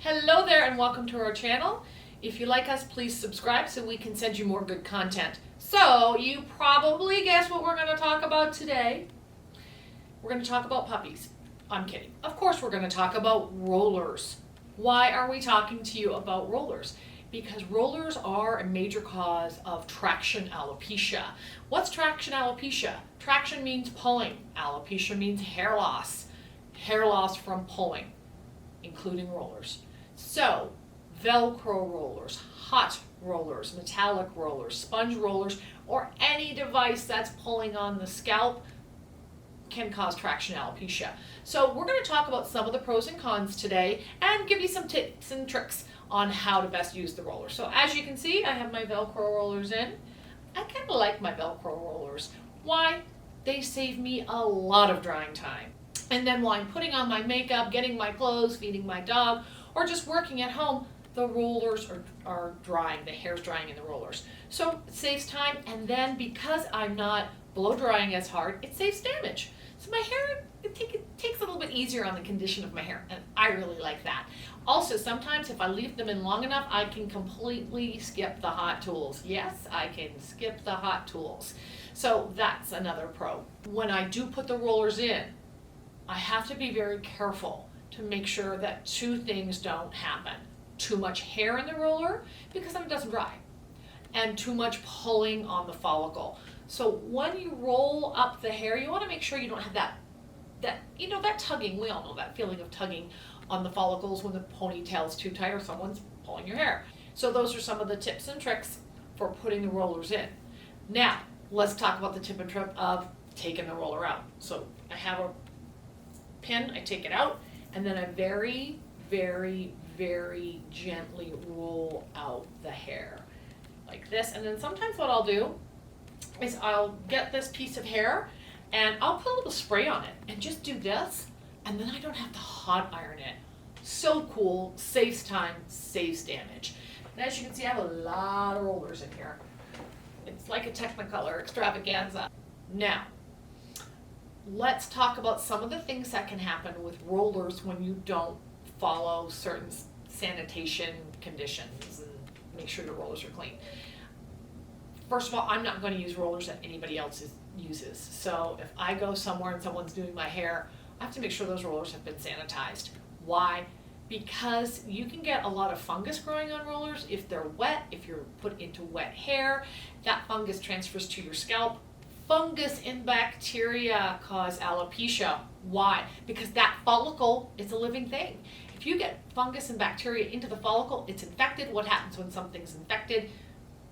Hello there and welcome to our channel. If you like us, please subscribe so we can send you more good content. So you probably guessed what we're going to talk about today. We're going to talk about puppies. I'm kidding. Of course we're going to talk about rollers. Why are we talking to you about rollers? Because rollers are a major cause of traction alopecia. What's traction alopecia? Traction means pulling. Alopecia means hair loss. Hair loss from pulling, including rollers. So, Velcro rollers, hot rollers, metallic rollers, sponge rollers, or any device that's pulling on the scalp can cause traction alopecia. So we're going to talk about some of the pros and cons today and give you some tips and tricks on how to best use the roller. So as you can see, I have my Velcro rollers in. I kind of like my Velcro rollers. Why? They save me a lot of drying time. And then while I'm putting on my makeup, getting my clothes, feeding my dog, or just working at home, the rollers are drying, the hair's drying in the rollers. So it saves time, and then because I'm not blow drying as hard, it saves damage. So my hair, it takes a little bit easier on the condition of my hair, and I really like that. Also, sometimes if I leave them in long enough, I can completely skip the hot tools. Yes, I can skip the hot tools. So that's another pro. When I do put the rollers in, I have to be very careful to make sure that two things don't happen. Too much hair in the roller, because then it doesn't dry, and too much pulling on the follicle. So when you roll up the hair, you want to make sure you don't have that tugging. We all know that feeling of tugging on the follicles when the ponytail's too tight or someone's pulling your hair. So those are some of the tips and tricks for putting the rollers in. Now, let's talk about the tip and trick of taking the roller out. So I have a pin, I take it out, and then I very, very, very gently roll out the hair like this. And then sometimes what I'll do is I'll get this piece of hair and I'll put a little spray on it and just do this, and then I don't have to hot iron it. So cool, saves time, saves damage. And as you can see, I have a lot of rollers in here. It's like a Technicolor extravaganza. Now, let's talk about some of the things that can happen with rollers when you don't follow certain sanitation conditions and make sure the rollers are clean. First of all, I'm not going to use rollers that anybody else uses. So if I go somewhere and someone's doing my hair, I have to make sure those rollers have been sanitized. Why? Because you can get a lot of fungus growing on rollers if they're wet, if you're put into wet hair. That fungus transfers to your scalp. Fungus and bacteria cause alopecia. Why? Because that follicle is a living thing. If you get fungus and bacteria into the follicle, it's infected. What happens when something's infected?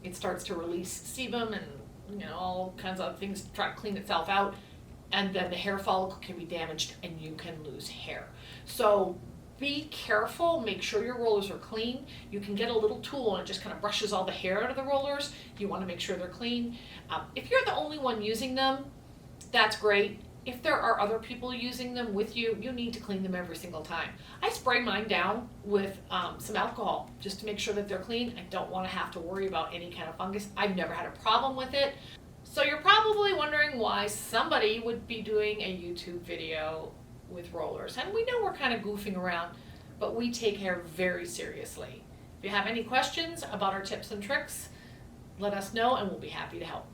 It starts to release sebum and all kinds of things to try to clean itself out, and then the hair follicle can be damaged and you can lose hair. So be careful, make sure your rollers are clean. You can get a little tool and it just kind of brushes all the hair out of the rollers. You want to make sure they're clean. If you're the only one using them, that's great. If there are other people using them with you, you need to clean them every single time. I spray mine down with some alcohol just to make sure that they're clean. I don't want to have to worry about any kind of fungus. I've never had a problem with it. So you're probably wondering why somebody would be doing a YouTube video with rollers. And we know we're kind of goofing around, but we take hair very seriously. If you have any questions about our tips and tricks, let us know and we'll be happy to help.